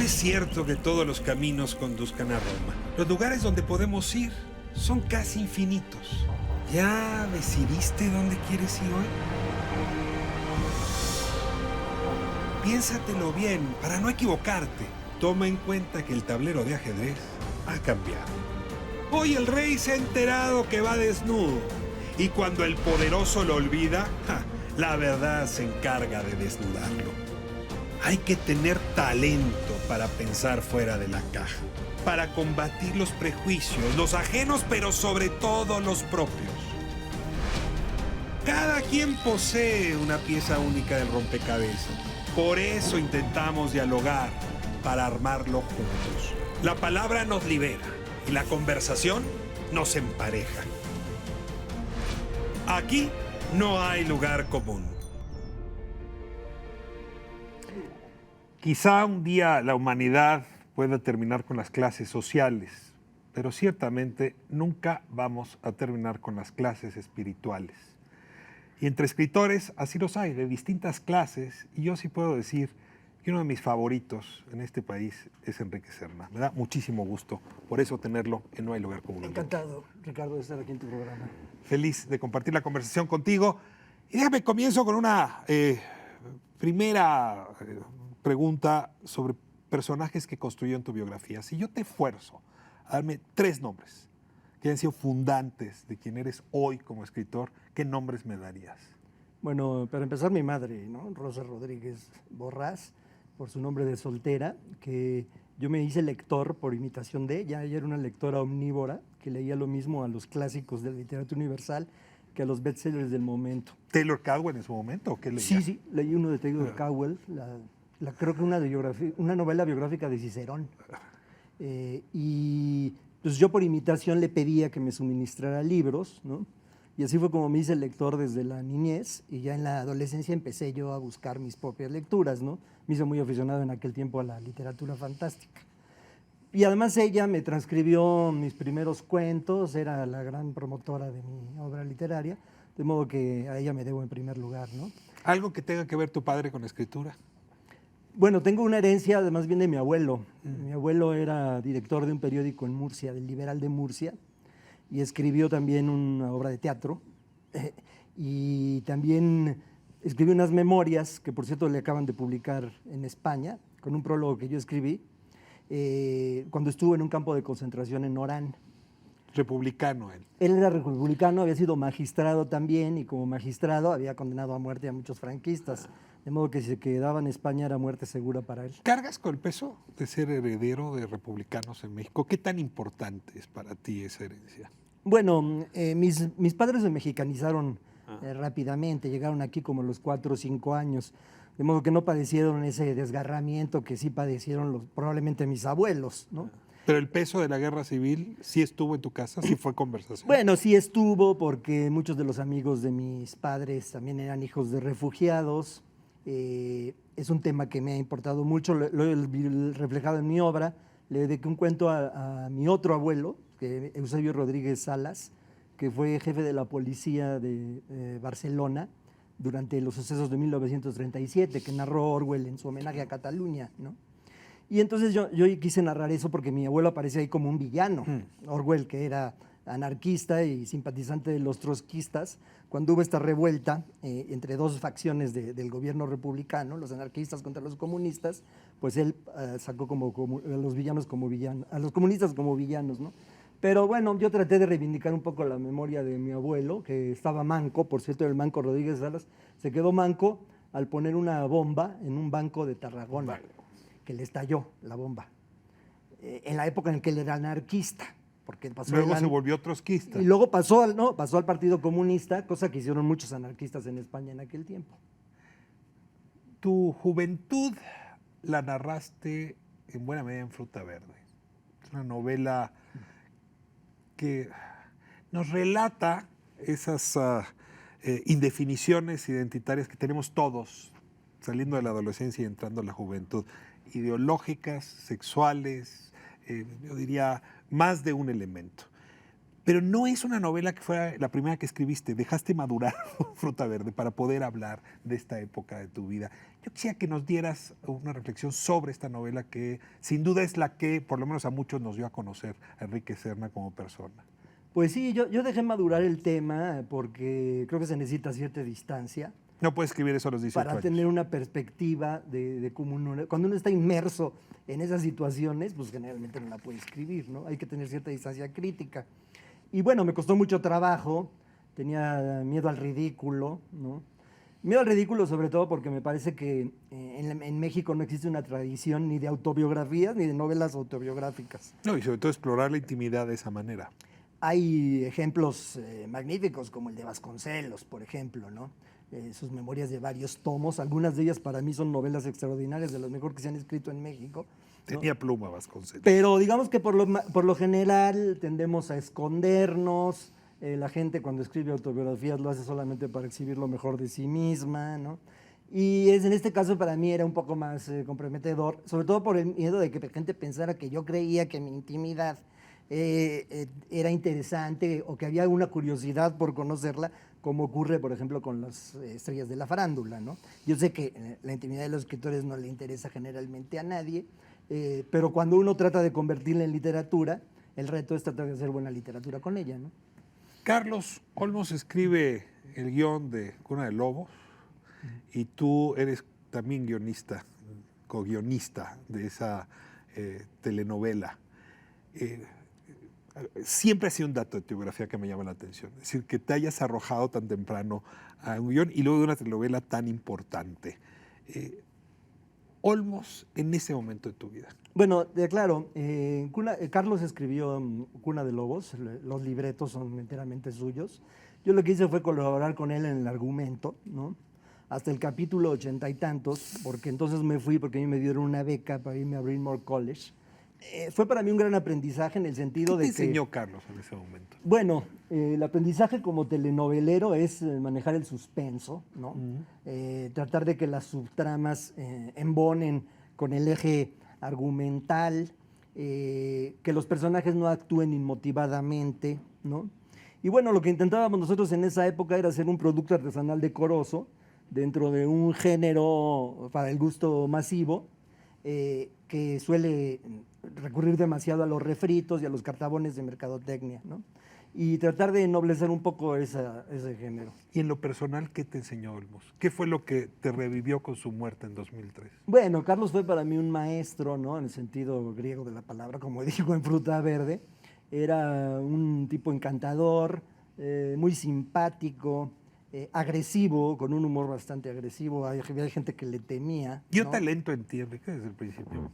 es cierto que todos los caminos conduzcan a Roma. Los lugares donde podemos ir son casi infinitos. ¿Ya decidiste dónde quieres ir hoy? Piénsatelo bien para no equivocarte. Toma en cuenta que el tablero de ajedrez ha cambiado. Hoy el rey se ha enterado que va desnudo. Y cuando el poderoso lo olvida, la verdad se encarga de desnudarlo. Hay que tener talento para pensar fuera de la caja, para combatir los prejuicios, los ajenos, pero sobre todo los propios. Cada quien posee una pieza única del rompecabezas. Por eso intentamos dialogar, para armarlo juntos. La palabra nos libera y la conversación nos empareja. Aquí no hay lugar común. Quizá un día la humanidad pueda terminar con las clases sociales, pero ciertamente nunca vamos a terminar con las clases espirituales. Y entre escritores así los hay, de distintas clases, y yo sí puedo decir que uno de mis favoritos en este país es Enrique Serna. Me da muchísimo gusto por eso tenerlo en No hay lugar común. Encantado, Ricardo, de estar aquí en tu programa. Feliz de compartir la conversación contigo. Y déjame comienzo con una primera pregunta sobre personajes que construyeron tu biografía. Si yo te esfuerzo a darme 3 nombres que hayan sido fundantes de quien eres hoy como escritor, ¿qué nombres me darías? Bueno, para empezar, mi madre, ¿no? Rosa Rodríguez Borrás, por su nombre de soltera, que yo me hice lector por imitación de ella. Ella era una lectora omnívora que leía lo mismo a los clásicos de la literatura universal que a los bestsellers del momento. ¿Taylor Cowell en su momento o qué leía? Sí, leí uno de Taylor Cowell, creo que una novela biográfica de Cicerón. Y pues yo por imitación le pedía que me suministrara libros, ¿no? Y así fue como me hice lector desde la niñez, y ya en la adolescencia empecé yo a buscar mis propias lecturas, ¿no? Me hice muy aficionado en aquel tiempo a la literatura fantástica. Y además ella me transcribió mis primeros cuentos, era la gran promotora de mi obra literaria, de modo que a ella me debo en primer lugar, ¿no? ¿Algo que tenga que ver tu padre con la escritura? Bueno, tengo una herencia además bien de mi abuelo. Mi abuelo era director de un periódico en Murcia, del Liberal de Murcia, y escribió también una obra de teatro. Y también escribió unas memorias, que por cierto le acaban de publicar en España, con un prólogo que yo escribí, cuando estuvo en un campo de concentración en Orán. Republicano él. Él era republicano, había sido magistrado también, y como magistrado había condenado a muerte a muchos franquistas. De modo que si se quedaba en España era muerte segura para él. ¿Cargas con el peso de ser heredero de republicanos en México? ¿Qué tan importante es para ti esa herencia? Bueno, mis padres se mexicanizaron rápidamente, llegaron aquí como a los 4 o 5 años, de modo que no padecieron ese desgarramiento que sí padecieron probablemente mis abuelos, ¿no? Pero el peso de la guerra civil sí estuvo en tu casa, sí fue conversación. Bueno, sí estuvo, porque muchos de los amigos de mis padres también eran hijos de refugiados. Es un tema que me ha importado mucho, lo he reflejado en mi obra. Le dediqué un cuento a mi otro abuelo, Eusebio Rodríguez Salas, que fue jefe de la policía de Barcelona durante los sucesos de 1937, que narró Orwell en su homenaje a Cataluña, ¿no? Y entonces yo quise narrar eso porque mi abuelo aparece ahí como un villano. Orwell, que era anarquista y simpatizante de los trotskistas, cuando hubo esta revuelta entre 2 facciones del gobierno republicano, los anarquistas contra los comunistas, pues él sacó a los villanos como villanos, a los comunistas como villanos, ¿no? Pero bueno, yo traté de reivindicar un poco la memoria de mi abuelo, que estaba manco, por cierto, el Manco Rodríguez Salas, se quedó manco al poner una bomba en un banco de Tarragona. Vale. Que le estalló la bomba, en la época en que él era anarquista. Porque luego se volvió trotskista. Y luego pasó al Partido Comunista, cosa que hicieron muchos anarquistas en España en aquel tiempo. Tu juventud la narraste en buena medida en Fruta Verde. Es una novela que nos relata esas indefiniciones identitarias que tenemos todos saliendo de la adolescencia y entrando a la juventud. Ideológicas, sexuales, yo diría más de un elemento. Pero no es una novela que fuera la primera que escribiste. Dejaste madurar Fruta Verde para poder hablar de esta época de tu vida. Yo quisiera que nos dieras una reflexión sobre esta novela que sin duda es la que, por lo menos a muchos, nos dio a conocer a Enrique Serna como persona. Pues sí, yo dejé madurar el tema porque creo que se necesita cierta distancia No puedes escribir eso a los 18 para años. tener una perspectiva de cómo cuando uno está inmerso en esas situaciones, pues generalmente no la puede escribir, ¿no? Hay que tener cierta distancia crítica. Y bueno, me costó mucho trabajo, tenía miedo al ridículo, ¿no? Miedo al ridículo sobre todo porque me parece que en México no existe una tradición ni de autobiografías ni de novelas autobiográficas. No, y sobre todo explorar la intimidad de esa manera. Hay ejemplos magníficos como el de Vasconcelos, por ejemplo, ¿no? Sus memorias de varios tomos, algunas de ellas para mí son novelas extraordinarias, de las mejores que se han escrito en México, ¿no? Tenía pluma Vasconcelos. Pero digamos que por lo general tendemos a escondernos, la gente cuando escribe autobiografías lo hace solamente para exhibir lo mejor de sí misma, ¿no? Y en este caso para mí era un poco más comprometedor, sobre todo por el miedo de que la gente pensara que yo creía que mi intimidad era interesante o que había alguna curiosidad por conocerla, como ocurre, por ejemplo, con las estrellas de la farándula, ¿no? Yo sé que la intimidad de los escritores no le interesa generalmente a nadie, pero cuando uno trata de convertirla en literatura, el reto es tratar de hacer buena literatura con ella, ¿no? Carlos Olmos escribe el guión de Cuna de Lobos y tú eres también guionista, co-guionista de esa telenovela. Siempre ha sido un dato de tu biografía que me llama la atención. Es decir, que te hayas arrojado tan temprano a un guión y luego de una telenovela tan importante. Olmos en ese momento de tu vida. Bueno, claro, Carlos escribió Cuna de Lobos, los libretos son enteramente suyos. Yo lo que hice fue colaborar con él en el argumento, ¿no? Hasta el capítulo 80 y tantos, porque entonces me fui porque a mí me dieron una beca para irme a Bryn Mawr College. Fue para mí un gran aprendizaje en el sentido ¿Qué te de que... enseñó Carlos en ese momento? Bueno, el aprendizaje como telenovelero es manejar el suspenso, ¿no? Tratar de que las subtramas embonen con el eje argumental, que los personajes no actúen inmotivadamente, ¿no? Y bueno, lo que intentábamos nosotros en esa época era hacer un producto artesanal decoroso dentro de un género para el gusto masivo, que suele recurrir demasiado a los refritos y a los cartabones de mercadotecnia, ¿no? Y tratar de ennoblecer un poco ese género. Y en lo personal, ¿qué te enseñó Olmos? ¿Qué fue lo que te revivió con su muerte en 2003? Bueno, Carlos fue para mí un maestro, ¿no? En el sentido griego de la palabra, como digo en Fruta Verde. Era un tipo encantador, muy simpático, agresivo, con un humor bastante agresivo. Había gente que le temía, ¿Dio ¿no? talento en ti, Enrique, desde el principio?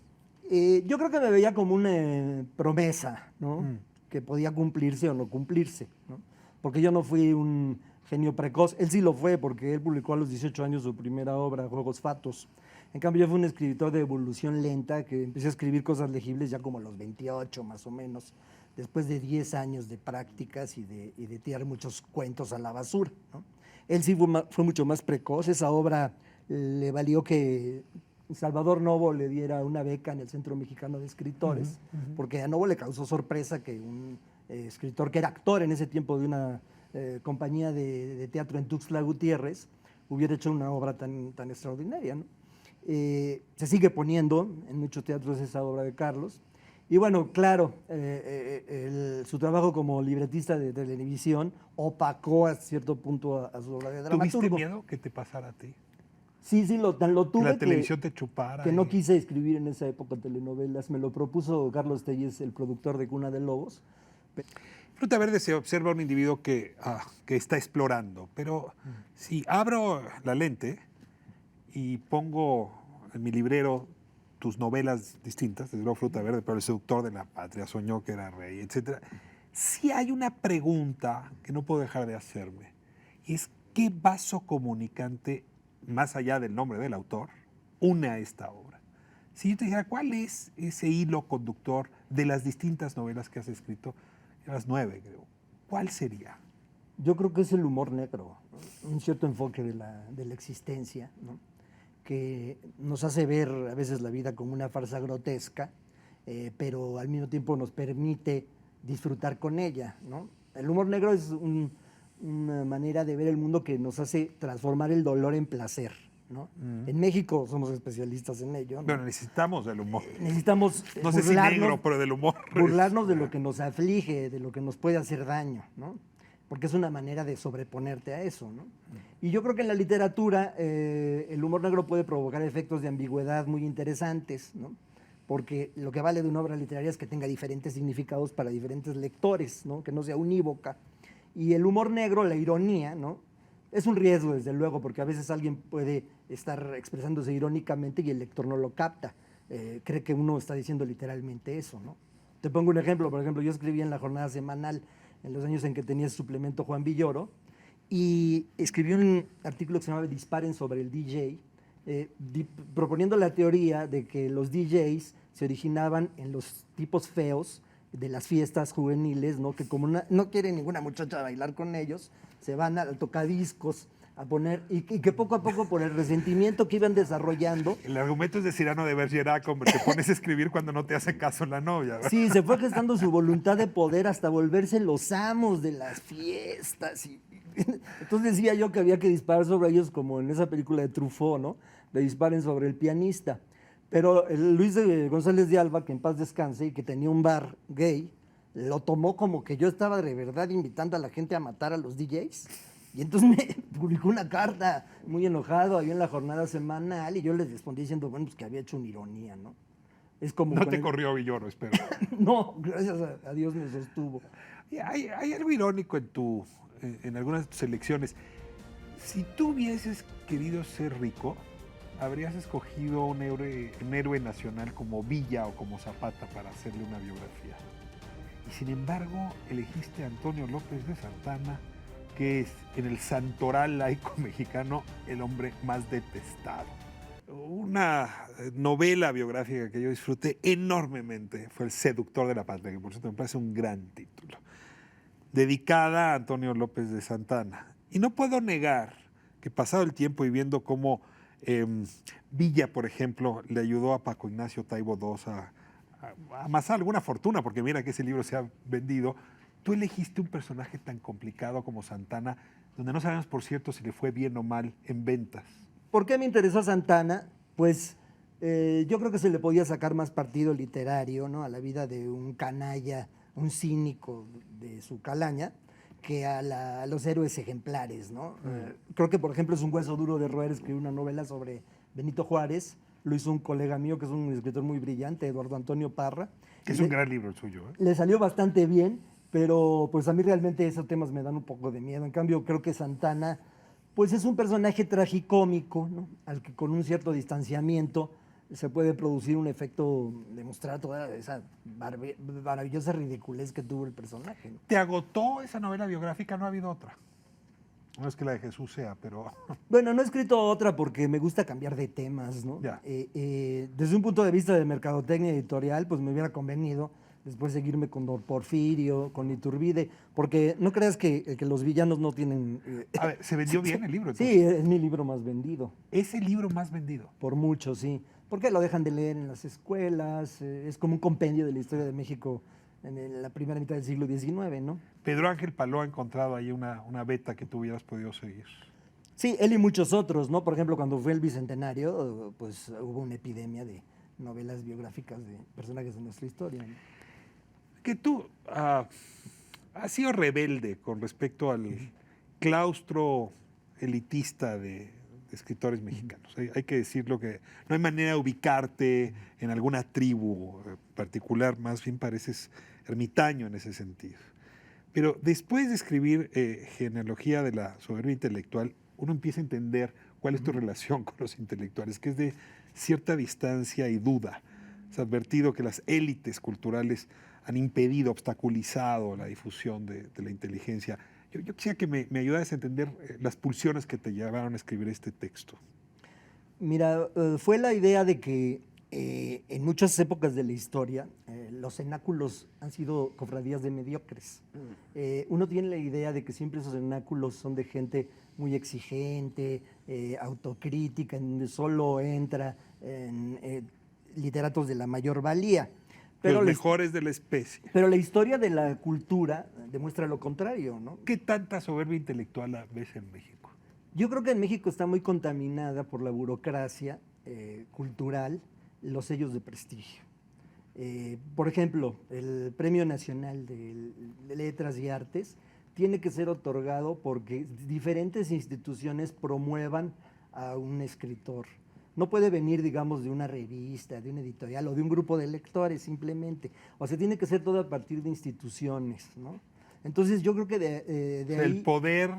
Yo creo que me veía como una promesa, ¿no? Que podía cumplirse o no cumplirse, ¿no? Porque yo no fui un genio precoz. Él sí lo fue porque él publicó a los 18 años su primera obra, Juegos Fatos. En cambio, yo fui un escritor de evolución lenta que empecé a escribir cosas legibles ya como a los 28 más o menos, después de 10 años de prácticas y de tirar muchos cuentos a la basura, ¿no? Él sí fue mucho más precoz. Esa obra le valió que Salvador Novo le diera una beca en el Centro Mexicano de Escritores, porque a Novo le causó sorpresa que un escritor que era actor en ese tiempo de una compañía de teatro en Tuxtla Gutiérrez hubiera hecho una obra tan extraordinaria, ¿no? Se sigue poniendo en muchos teatros esa obra de Carlos. Y bueno, claro, su trabajo como libretista de televisión opacó a cierto punto a su obra de dramaturgo. ¿Tuviste miedo que te pasara a ti? Sí, lo tuve. Que la televisión te chupara. Que no quise escribir en esa época telenovelas. Me lo propuso Carlos Telles, el productor de Cuna de Lobos. Fruta Verde se observa un individuo que está explorando, pero si abro la lente y pongo en mi librero tus novelas distintas, desde luego Fruta Verde, pero El seductor de la patria, soñó que era rey, etc. Sí hay una pregunta que no puedo dejar de hacerme, y es ¿qué vaso comunicante, más allá del nombre del autor, une a esta obra? Si yo te dijera, ¿cuál es ese hilo conductor de las distintas novelas que has escrito? Las 9, creo. ¿Cuál sería? Yo creo que es el humor negro, un cierto enfoque de la existencia, ¿no? Que nos hace ver a veces la vida como una farsa grotesca, pero al mismo tiempo nos permite disfrutar con ella, ¿no? El humor negro es una manera de ver el mundo que nos hace transformar el dolor en placer, ¿no? En México somos especialistas en ello, ¿no? Bueno, necesitamos del humor. Necesitamos No sé si negro, pero del humor. burlarnos de lo que nos aflige, de lo que nos puede hacer daño, ¿no? Porque es una manera de sobreponerte a eso, ¿no? Y yo creo que en la literatura el humor negro puede provocar efectos de ambigüedad muy interesantes, ¿no? Porque lo que vale de una obra literaria es que tenga diferentes significados para diferentes lectores, ¿no? Que no sea unívoca. Y el humor negro, la ironía, ¿no? Es un riesgo, desde luego, porque a veces alguien puede estar expresándose irónicamente y el lector no lo capta. Cree que uno está diciendo literalmente eso, ¿no? Te pongo un ejemplo. Por ejemplo, yo escribí en la jornada semanal en los años en que tenía ese suplemento Juan Villoro y escribí un artículo que se llamaba Disparen sobre el DJ, proponiendo la teoría de que los DJs se originaban en los tipos feos de las fiestas juveniles, ¿no? Que como no quiere ninguna muchacha bailar con ellos, se van al tocadiscos a poner, y que poco a poco, por el resentimiento que iban desarrollando. El argumento es de Cyrano de Bergerac, hombre, te pones a escribir cuando no te hace caso la novia, ¿verdad? Sí, se fue gestando su voluntad de poder hasta volverse los amos de las fiestas. Entonces decía yo que había que disparar sobre ellos como en esa película de Truffaut, ¿no? Le disparen sobre el pianista. Pero el Luis González de Alba, que en paz descanse y que tenía un bar gay, lo tomó como que yo estaba de verdad invitando a la gente a matar a los DJs. Y entonces me publicó una carta muy enojado ahí en la jornada semanal y yo les respondí diciendo, bueno, pues que había hecho una ironía, ¿no? Es como no te corrió Villoro, espero. No, gracias a Dios me sostuvo. Hay algo irónico en algunas de tus elecciones. Si tú hubieses querido ser rico, habrías escogido un héroe nacional como Villa o como Zapata para hacerle una biografía. Y sin embargo, elegiste a Antonio López de Santana, que es en el santoral laico mexicano el hombre más detestado. Una novela biográfica que yo disfruté enormemente fue El seductor de la patria, que por cierto me parece un gran título, dedicada a Antonio López de Santana. Y no puedo negar que pasado el tiempo y viendo cómo Villa, por ejemplo, le ayudó a Paco Ignacio Taibo II a amasar alguna fortuna, porque mira que ese libro se ha vendido. Tú elegiste un personaje tan complicado como Santana, donde no sabemos, por cierto, si le fue bien o mal en ventas. ¿Por qué me interesó Santana? Pues yo creo que se le podía sacar más partido literario, ¿no? A la vida de un canalla, un cínico de su calaña, que a los héroes ejemplares, ¿no? Creo que, por ejemplo, es un hueso duro de roer escribir una novela sobre Benito Juárez. Lo hizo un colega mío, que es un escritor muy brillante, Eduardo Antonio Parra. Que es un gran libro el suyo, ¿eh? Le salió bastante bien, pero pues a mí realmente esos temas me dan un poco de miedo. En cambio, creo que Santana, pues es un personaje tragicómico, ¿no? Al que con un cierto distanciamiento se puede producir un efecto de mostrar toda esa maravillosa ridiculez que tuvo el personaje, ¿no? ¿Te agotó esa novela biográfica? No ha habido otra. No es que la de Jesús sea, pero... Bueno, no he escrito otra porque me gusta cambiar de temas, ¿no? Ya. Desde un punto de vista de mercadotecnia editorial, pues me hubiera convenido después seguirme con Don Porfirio, con Iturbide, porque no creas que los villanos no tienen... A ver, ¿se vendió bien el libro? Entonces? Sí, es mi libro más vendido. ¿Es el libro más vendido? Por mucho, sí. Porque lo dejan de leer en las escuelas, es como un compendio de la historia de México en la primera mitad del siglo XIX, ¿no? Pedro Ángel Paló ha encontrado ahí una beta que tú hubieras podido seguir. Sí, él y muchos otros, ¿no? Por ejemplo, cuando fue el Bicentenario, pues hubo una epidemia de novelas biográficas de personajes de nuestra historia, ¿no? Que tú has sido rebelde con respecto al claustro elitista de escritores mexicanos. Hay que decirlo, que no hay manera de ubicarte en alguna tribu particular, más bien pareces ermitaño en ese sentido. Pero después de escribir Genealogía de la soberbia intelectual, uno empieza a entender cuál es tu relación con los intelectuales, que es de cierta distancia y duda. Has advertido que las élites culturales han impedido, obstaculizado la difusión de la inteligencia. Yo quisiera que me ayudaras a entender las pulsiones que te llevaron a escribir este texto. Mira, fue la idea de que en muchas épocas de la historia los cenáculos han sido cofradías de mediocres. Uno tiene la idea de que siempre esos cenáculos son de gente muy exigente, autocrítica, en donde solo entra literatos de la mayor valía. Pero los la, mejores de la especie. pero la historia de la cultura demuestra lo contrario, ¿no? ¿Qué tanta soberbia intelectual ves en México? Yo creo que en México está muy contaminada por la burocracia cultural, los sellos de prestigio. Por ejemplo, el Premio Nacional de Letras y Artes tiene que ser otorgado porque diferentes instituciones promuevan a un escritor. No puede venir, digamos, de una revista, de una editorial o de un grupo de lectores simplemente. O sea, tiene que ser todo a partir de instituciones, ¿no? Entonces yo creo que de ahí... El poder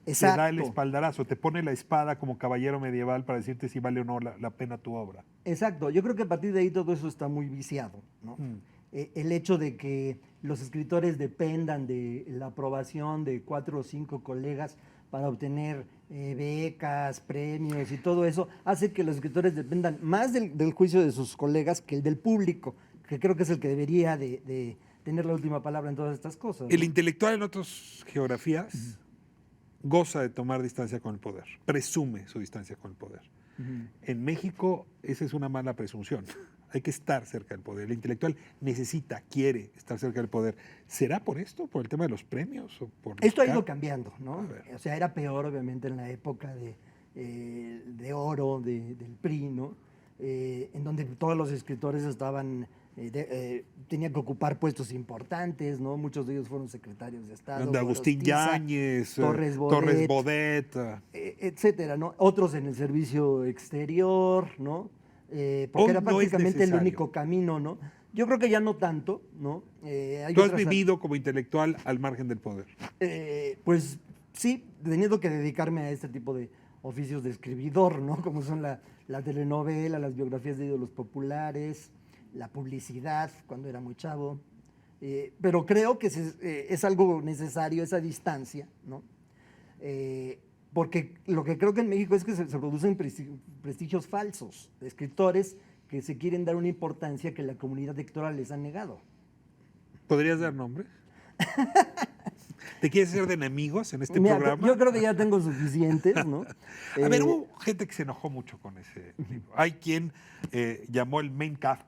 te Exacto. da el espaldarazo, te pone la espada como caballero medieval para decirte si vale o no la pena tu obra. Exacto, yo creo que a partir de ahí todo eso está muy viciado, ¿no? El hecho de que los escritores dependan de la aprobación de 4 o 5 colegas para obtener becas, premios y todo eso, hace que los escritores dependan más del juicio de sus colegas que el del público, que creo que es el que debería de tener la última palabra en todas estas cosas, ¿no? El intelectual en otras geografías goza de tomar distancia con el poder, presume su distancia con el poder. En México esa es una mala presunción. Hay que estar cerca del poder. El intelectual necesita, quiere estar cerca del poder. ¿Será por esto? ¿Por el tema de los premios? ¿O por Esto ha ido cambiando, ¿no? A ver. O sea, era peor, obviamente, en la época de oro, del PRI, ¿no? En donde todos los escritores estaban, tenían que ocupar puestos importantes, ¿no? Muchos de ellos fueron secretarios de Estado. Donde Agustín Gorostiza, Yáñez, Torres Bodet. etcétera, ¿no? Otros en el servicio exterior, ¿no? Porque Hoy era no es prácticamente el necesario. único camino, ¿no? Yo creo que ya no tanto, ¿no? Hay Tú has otras- vivido como intelectual al margen del poder. pues sí, teniendo que dedicarme a este tipo de oficios de escribidor, ¿no? Como son la telenovela, las biografías de ídolos populares, la publicidad, cuando era muy chavo. Pero creo que es algo necesario esa distancia, ¿no? Porque lo que creo que en México es que se producen prestigios falsos de escritores que se quieren dar una importancia que la comunidad lectora les ha negado. ¿Podrías dar nombres? ¿Te quieres hacer de enemigos en este Mira, programa? yo creo que ya tengo suficientes, ¿no? A ver, hubo gente que se enojó mucho con ese libro. Hay quien llamó el Mein Kampf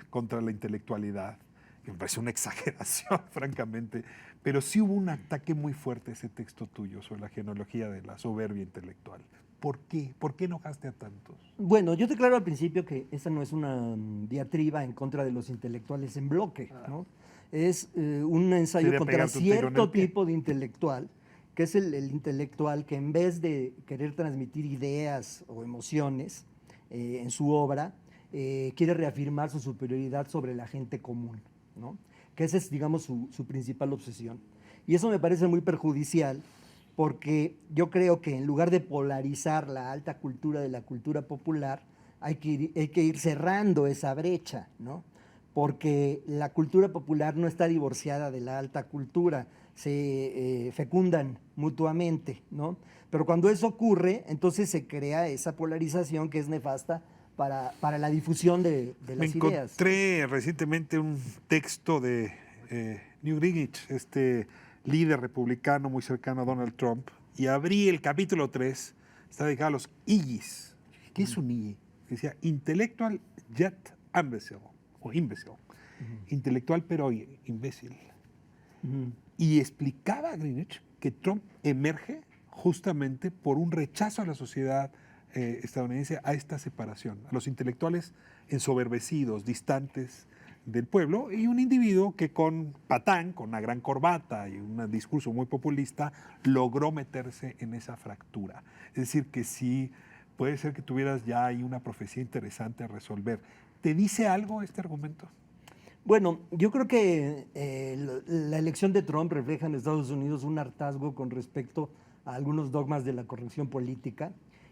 contra la intelectualidad, que me parece una exageración, francamente, pero sí hubo un ataque muy fuerte a ese texto tuyo sobre la genealogía de la soberbia intelectual. ¿Por qué? ¿Por qué enojaste a tantos? Bueno, yo te aclaro al principio que esta no es una diatriba en contra de los intelectuales en bloque, ¿no? Es un ensayo Sería contra pegarte un tiro en cierto el pie. tipo de intelectual, que es el intelectual que en vez de querer transmitir ideas o emociones en su obra, quiere reafirmar su superioridad sobre la gente común, ¿no? Que esa es, digamos, su principal obsesión. Y eso me parece muy perjudicial porque yo creo que en lugar de polarizar la alta cultura de la cultura popular, hay que ir cerrando esa brecha, ¿no? Porque la cultura popular no está divorciada de la alta cultura, se fecundan mutuamente, ¿no? Pero cuando eso ocurre, entonces se crea esa polarización que es nefasta para la difusión de Me las ideas. encontré recientemente un texto de Newt Gingrich, este líder republicano muy cercano a Donald Trump, y abrí el capítulo 3, está dedicado a los IGs. ¿Qué es un IGI? Decía Intellectual Yet Imbecile, o imbécil. Intelectual pero imbécil. Y explicaba a Greenwich que Trump emerge justamente por un rechazo a la sociedad estadounidense a esta separación, a los intelectuales ensoberbecidos, distantes del pueblo, y un individuo que con patán, con una gran corbata y un discurso muy populista, logró meterse en esa fractura. Es decir, que sí, puede ser que tuvieras ya ahí una profecía interesante a resolver. ¿Te dice algo este argumento? Bueno, yo creo que la elección de Trump refleja en Estados Unidos un hartazgo con respecto a algunos dogmas de la corrección política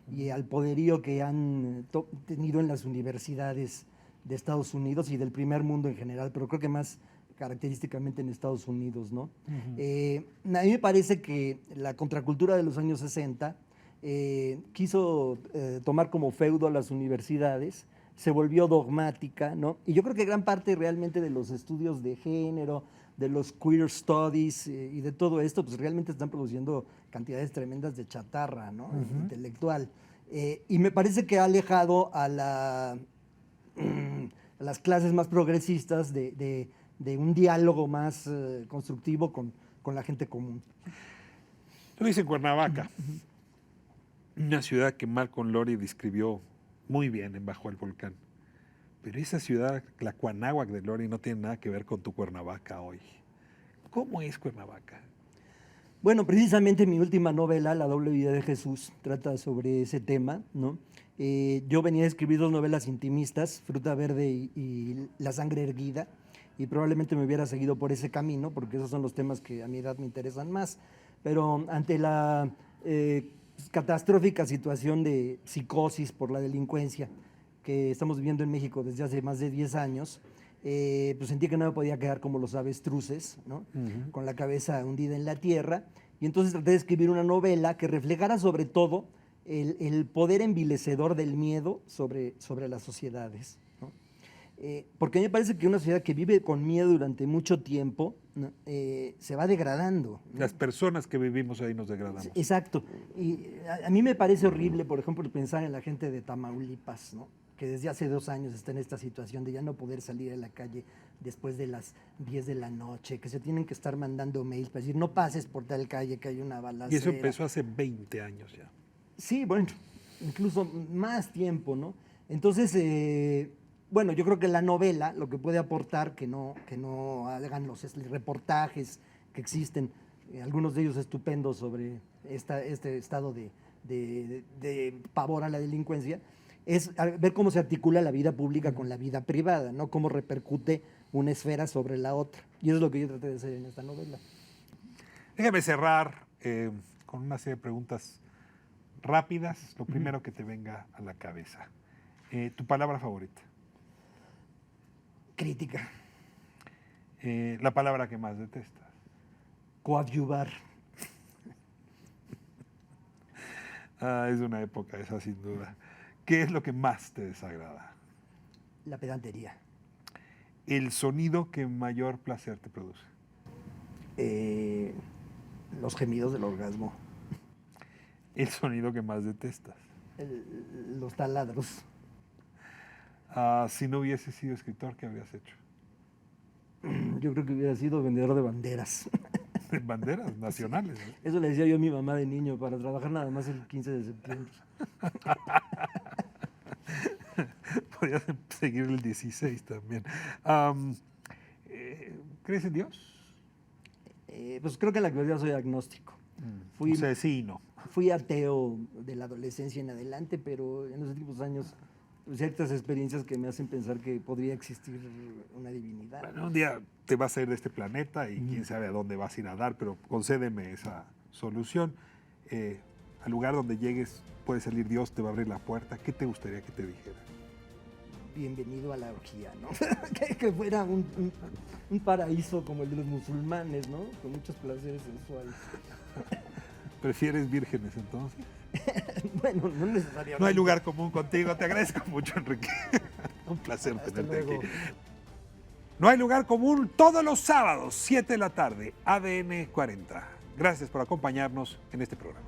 y al poderío que han tenido en las universidades de Estados Unidos y del primer mundo en general, pero creo que más característicamente en Estados Unidos, ¿no? A mí me parece que la contracultura de los años 60 quiso tomar como feudo a las universidades, se volvió dogmática, ¿no? Y yo creo que gran parte realmente de los estudios de género, de los queer studies y de todo esto, pues realmente están produciendo cantidades tremendas de chatarra, ¿no? Intelectual. Y me parece que ha alejado a las clases más progresistas de un diálogo más constructivo con la gente común. Tú dices en Cuernavaca, una ciudad que Malcolm Lowry describió muy bien en Bajo el Volcán. Pero esa ciudad, la Cuanáhuac de Lowry, no tiene nada que ver con tu Cuernavaca hoy. ¿Cómo es Cuernavaca? Bueno, precisamente mi última novela, La doble vida de Jesús, trata sobre ese tema, ¿no? Yo venía a escribir 2 novelas intimistas, Fruta Verde y La sangre erguida, y probablemente me hubiera seguido por ese camino, porque esos son los temas que a mi edad me interesan más. Pero ante la catastrófica situación de psicosis por la delincuencia que estamos viviendo en México desde hace más de 10 años, pues sentí que no me podía quedar como los avestruces, ¿no? Con la cabeza hundida en la tierra, y entonces traté de escribir una novela que reflejara sobre todo el poder envilecedor del miedo sobre las sociedades, ¿no? Porque a mí me parece que una sociedad que vive con miedo durante mucho tiempo, ¿no? Se va degradando, ¿no? Las personas que vivimos ahí nos degradamos. Exacto. Y a mí me parece horrible, por ejemplo, pensar en la gente de Tamaulipas, ¿no? Que desde hace 2 años está en esta situación de ya no poder salir a la calle después de las 10 de la noche, que se tienen que estar mandando mails para decir, no pases por tal calle que hay una balacera. Y eso empezó hace 20 años ya. Sí, bueno, incluso más tiempo, ¿no? Entonces, bueno, yo creo que la novela lo que puede aportar, que no hagan los reportajes que existen, algunos de ellos estupendos sobre este estado de pavor a la delincuencia, es ver cómo se articula la vida pública con la vida privada, ¿no? Cómo repercute una esfera sobre la otra. Y eso es lo que yo traté de hacer en esta novela. Déjame cerrar con una serie de preguntas rápidas, lo primero que te venga a la cabeza. ¿Tu palabra favorita? Crítica. La palabra que más detestas. Coadyuvar. Es una época esa, sin duda. ¿Qué es lo que más te desagrada? La pedantería. El sonido que mayor placer te produce. Los gemidos del orgasmo. El sonido que más detestas. Los taladros. Si no hubieses sido escritor, ¿qué habrías hecho? Yo creo que hubiera sido vendedor de banderas. De banderas nacionales, ¿no? Eso le decía yo a mi mamá de niño, para trabajar nada más el 15 de septiembre. Podrías seguir el 16 también. ¿Crees en Dios? Pues creo que en la actualidad soy agnóstico. O sea, sí y no. Fui ateo de la adolescencia en adelante, pero en los últimos años ciertas experiencias que me hacen pensar que podría existir una divinidad. Bueno, un día te vas a ir de este planeta y quién sabe a dónde vas a ir a dar, pero concédeme esa solución. Al lugar donde llegues puede salir Dios, te va a abrir la puerta. ¿Qué te gustaría que te dijera? Bienvenido a la orgía, ¿no? que fuera un paraíso como el de los musulmanes, ¿no? Con muchos placeres sensuales. ¿Prefieres vírgenes entonces? Bueno, no necesariamente. No hay lugar común contigo. Te agradezco mucho, Enrique. Un placer Hasta tenerte luego. aquí. No hay lugar común todos los sábados, 7 de la tarde, ADN 40. Gracias por acompañarnos en este programa.